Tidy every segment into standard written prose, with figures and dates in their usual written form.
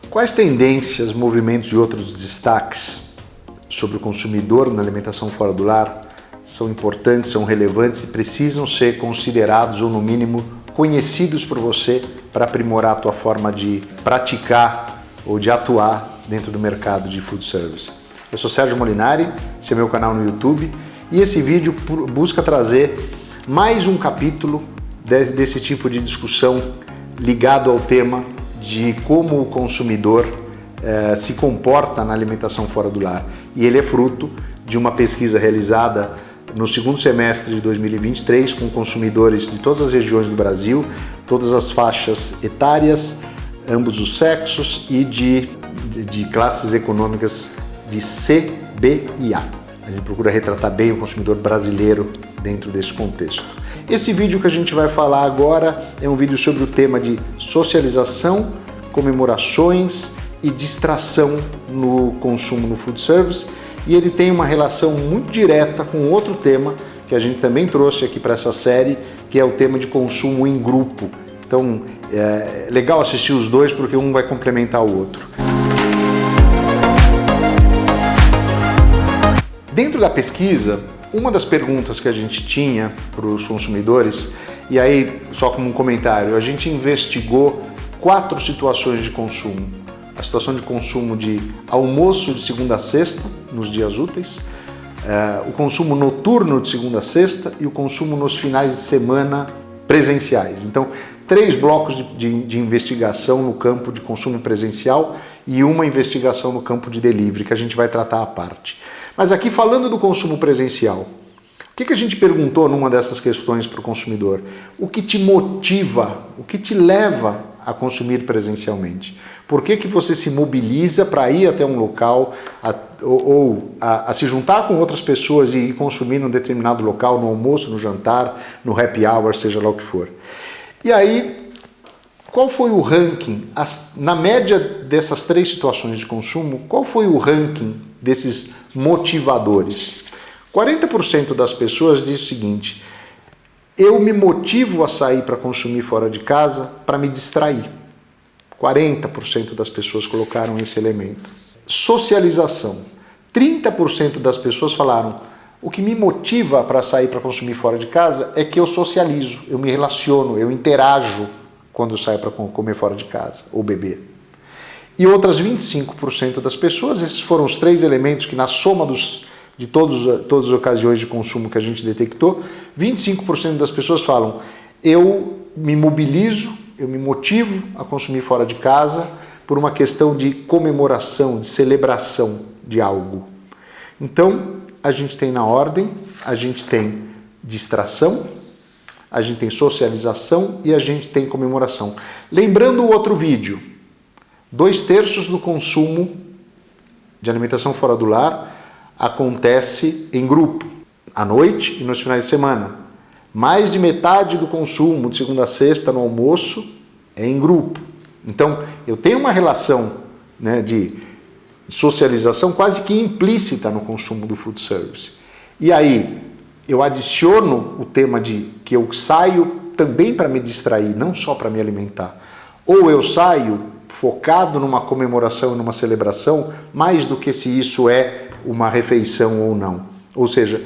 Quais tendências, movimentos e outros destaques sobre o consumidor na alimentação fora do lar são importantes, são relevantes e precisam ser considerados ou, no mínimo, conhecidos por você para aprimorar a tua forma de praticar ou de atuar dentro do mercado de food service? Eu sou Sérgio Molinari, esse é meu canal no YouTube e esse vídeo busca trazer mais um capítulo desse tipo de discussão ligado ao tema de como o consumidor se comporta na alimentação fora do lar. E ele é fruto de uma pesquisa realizada no segundo semestre de 2023 com consumidores de todas as regiões do Brasil, todas as faixas etárias, ambos os sexos e de classes econômicas de C, B e A. A gente procura retratar bem o consumidor brasileiro dentro desse contexto. Esse vídeo que a gente vai falar agora é um vídeo sobre o tema de socialização, comemorações e distração no consumo no food service, e ele tem uma relação muito direta com outro tema que a gente também trouxe aqui para essa série, que é o tema de consumo em grupo. Então é legal assistir os dois porque um vai complementar o outro. Dentro da pesquisa, uma das perguntas que a gente tinha para os consumidores, e aí só como um comentário, a gente investigou 4 situações de consumo. A situação de consumo de almoço de segunda a sexta, nos dias úteis, o consumo noturno de segunda a sexta e o consumo nos finais de semana presenciais. Então, 3 blocos de investigação no campo de consumo presencial e uma investigação no campo de delivery, que a gente vai tratar à parte. Mas aqui, falando do consumo presencial, o que a gente perguntou numa dessas questões para o consumidor? O que te motiva, o que te leva a consumir presencialmente? Por que você se mobiliza para ir até um local ou se juntar com outras pessoas e ir consumir num determinado local, no almoço, no jantar, no happy hour, seja lá o que for? E aí, qual foi o ranking, na média dessas 3 situações de consumo, qual foi o ranking desses motivadores? 40% das pessoas diz o seguinte: eu me motivo a sair para consumir fora de casa para me distrair. 40% das pessoas colocaram esse elemento. Socialização. 30% das pessoas falaram: o que me motiva para sair para consumir fora de casa é que eu socializo, eu me relaciono, eu interajo quando eu saio para comer fora de casa ou beber. E outras 25% das pessoas, esses foram os 3 elementos que na soma de todas as ocasiões de consumo que a gente detectou, 25% das pessoas falam: eu me mobilizo, eu me motivo a consumir fora de casa por uma questão de comemoração, de celebração de algo. Então, a gente tem na ordem, a gente tem distração, a gente tem socialização e a gente tem comemoração. Lembrando o outro vídeo, 2/3 do consumo de alimentação fora do lar acontece em grupo, à noite e nos finais de semana. Mais de metade do consumo de segunda a sexta no almoço é em grupo. Então, eu tenho uma relação, de socialização quase que implícita no consumo do food service. E aí, eu adiciono o tema de que eu saio também para me distrair, não só para me alimentar. Ou eu saio focado numa comemoração e numa celebração, mais do que se isso é uma refeição ou não. Ou seja,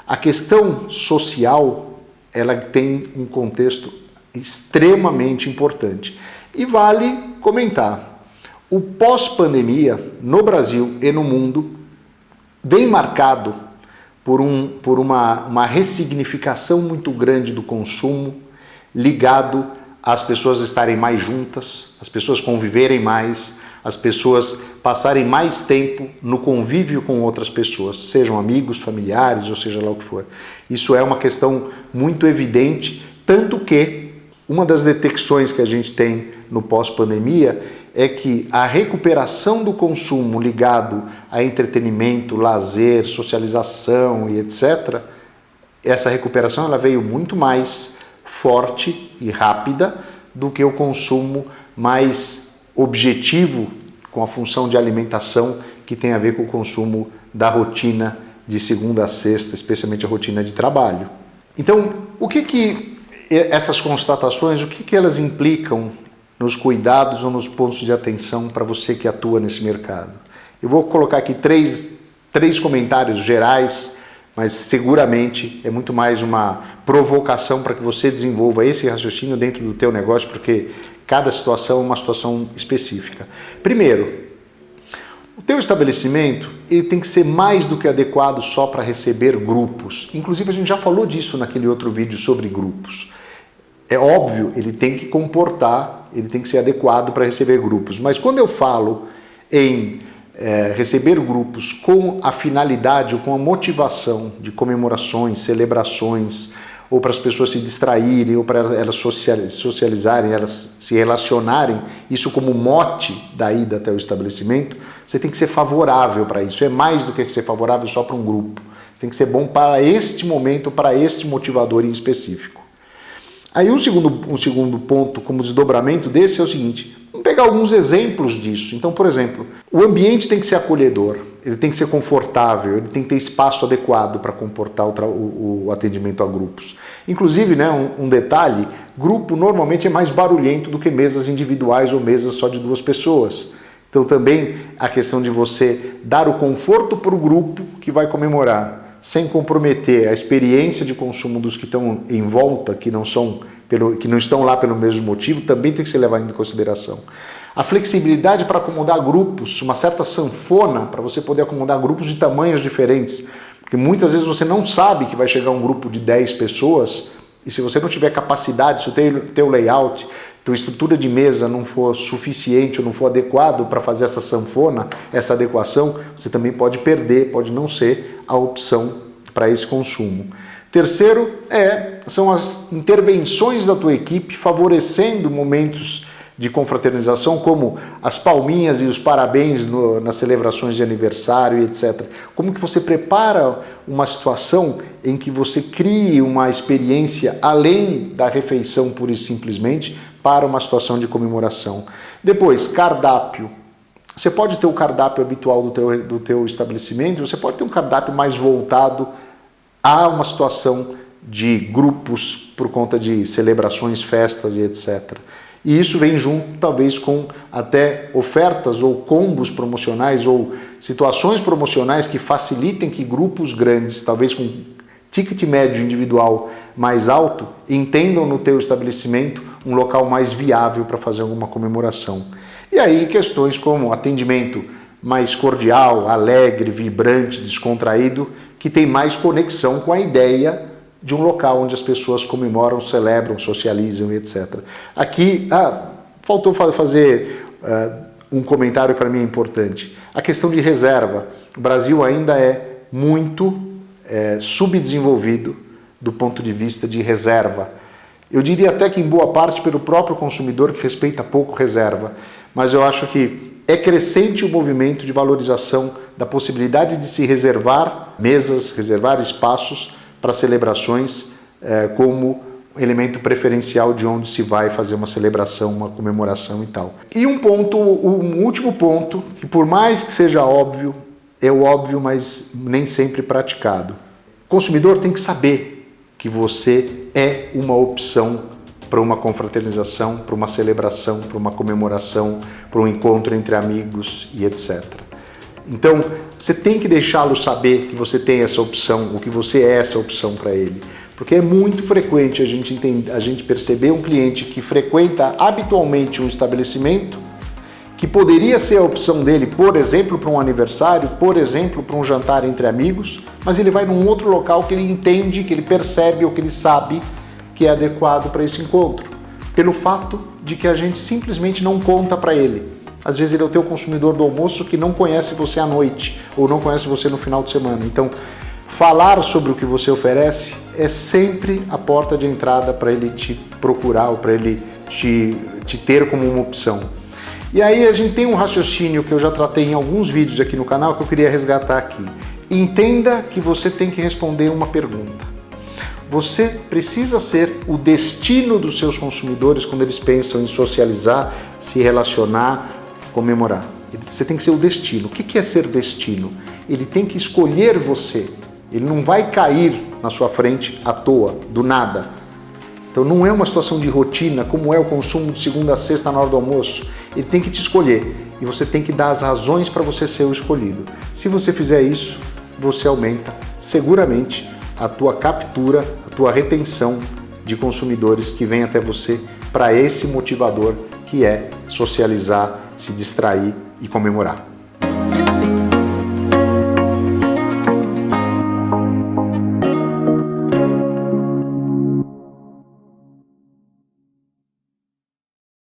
a questão social, ela tem um contexto extremamente importante. E vale comentar, o pós-pandemia no Brasil e no mundo vem marcado por uma ressignificação muito grande do consumo, ligado às pessoas estarem mais juntas, as pessoas conviverem mais, as pessoas passarem mais tempo no convívio com outras pessoas, sejam amigos, familiares, ou seja lá o que for. Isso é uma questão muito evidente, tanto que uma das detecções que a gente tem no pós-pandemia é que a recuperação do consumo ligado a entretenimento, lazer, socialização e etc., essa recuperação ela veio muito mais forte e rápida do que o consumo mais objetivo com a função de alimentação que tem a ver com o consumo da rotina de segunda a sexta, especialmente a rotina de trabalho. Então, o que essas constatações, o que elas implicam nos cuidados ou nos pontos de atenção para você que atua nesse mercado. Eu vou colocar aqui três comentários gerais, mas seguramente é muito mais uma provocação para que você desenvolva esse raciocínio dentro do teu negócio, porque cada situação é uma situação específica. Primeiro, o teu estabelecimento ele tem que ser mais do que adequado só para receber grupos. Inclusive a gente já falou disso naquele outro vídeo sobre grupos. É óbvio, ele tem que comportar, ele tem que ser adequado para receber grupos. Mas quando eu falo em receber grupos com a finalidade ou com a motivação de comemorações, celebrações, ou para as pessoas se distraírem, ou para elas socializarem, elas se relacionarem, isso como mote da ida até o estabelecimento, você tem que ser favorável para isso. É mais do que ser favorável só para um grupo. Você tem que ser bom para este momento, para este motivador em específico. Aí um segundo ponto como desdobramento desse é o seguinte, vamos pegar alguns exemplos disso. Então, por exemplo, o ambiente tem que ser acolhedor, ele tem que ser confortável, ele tem que ter espaço adequado para comportar o atendimento a grupos. Inclusive, né, um detalhe, grupo normalmente é mais barulhento do que mesas individuais ou mesas só de 2 pessoas. Então também a questão de você dar o conforto para o grupo que vai comemorar, sem comprometer a experiência de consumo dos que estão em volta, que não estão lá pelo mesmo motivo, também tem que ser levado em consideração. A flexibilidade para acomodar grupos, uma certa sanfona para você poder acomodar grupos de tamanhos diferentes, porque muitas vezes você não sabe que vai chegar um grupo de 10 pessoas, e se você não tiver capacidade, se o teu layout, tua estrutura de mesa não for suficiente ou não for adequado para fazer essa sanfona, essa adequação, você também pode perder, pode não ser a opção para esse consumo. Terceiro são as intervenções da tua equipe favorecendo momentos de confraternização, como as palminhas e os parabéns nas celebrações de aniversário, etc. Como que você prepara uma situação em que você crie uma experiência além da refeição pura e simplesmente para uma situação de comemoração. Depois, cardápio. Você pode ter o cardápio habitual do teu estabelecimento, você pode ter um cardápio mais voltado a uma situação de grupos por conta de celebrações, festas e etc. E isso vem junto, talvez, com até ofertas ou combos promocionais ou situações promocionais que facilitem que grupos grandes, talvez com ticket médio individual mais alto, entendam no teu estabelecimento um local mais viável para fazer alguma comemoração. E aí questões como atendimento mais cordial, alegre, vibrante, descontraído, que tem mais conexão com a ideia de um local onde as pessoas comemoram, celebram, socializam, etc. Aqui, faltou fazer um comentário para mim importante. A questão de reserva. O Brasil ainda é muito subdesenvolvido do ponto de vista de reserva. Eu diria até que em boa parte pelo próprio consumidor que respeita pouco reserva, mas eu acho que é crescente o movimento de valorização da possibilidade de se reservar mesas, reservar espaços para celebrações como elemento preferencial de onde se vai fazer uma celebração, uma comemoração e tal. E um último ponto, que por mais que seja óbvio, é óbvio, mas nem sempre praticado. O consumidor tem que saber que você é uma opção para uma confraternização, para uma celebração, para uma comemoração, para um encontro entre amigos e etc. Então, você tem que deixá-lo saber que você tem essa opção, ou que você é essa opção para ele. Porque é muito frequente a gente perceber um cliente que frequenta habitualmente um estabelecimento que poderia ser a opção dele, por exemplo, para um aniversário, por exemplo, para um jantar entre amigos, mas ele vai num outro local que ele entende, que ele percebe ou que ele sabe que é adequado para esse encontro, pelo fato de que a gente simplesmente não conta para ele. Às vezes ele é o teu consumidor do almoço que não conhece você à noite ou não conhece você no final de semana. Então, falar sobre o que você oferece é sempre a porta de entrada para ele te procurar ou para ele te ter como uma opção. E aí a gente tem um raciocínio que eu já tratei em alguns vídeos aqui no canal que eu queria resgatar aqui. Entenda que você tem que responder uma pergunta. Você precisa ser o destino dos seus consumidores quando eles pensam em socializar, se relacionar, comemorar. Você tem que ser o destino. O que é ser destino? Ele tem que escolher você. Ele não vai cair na sua frente à toa, do nada. Então não é uma situação de rotina, como é o consumo de segunda a sexta na hora do almoço. Ele tem que te escolher e você tem que dar as razões para você ser o escolhido. Se você fizer isso, você aumenta seguramente a tua captura, a tua retenção de consumidores que vêm até você para esse motivador que é socializar, se distrair e comemorar.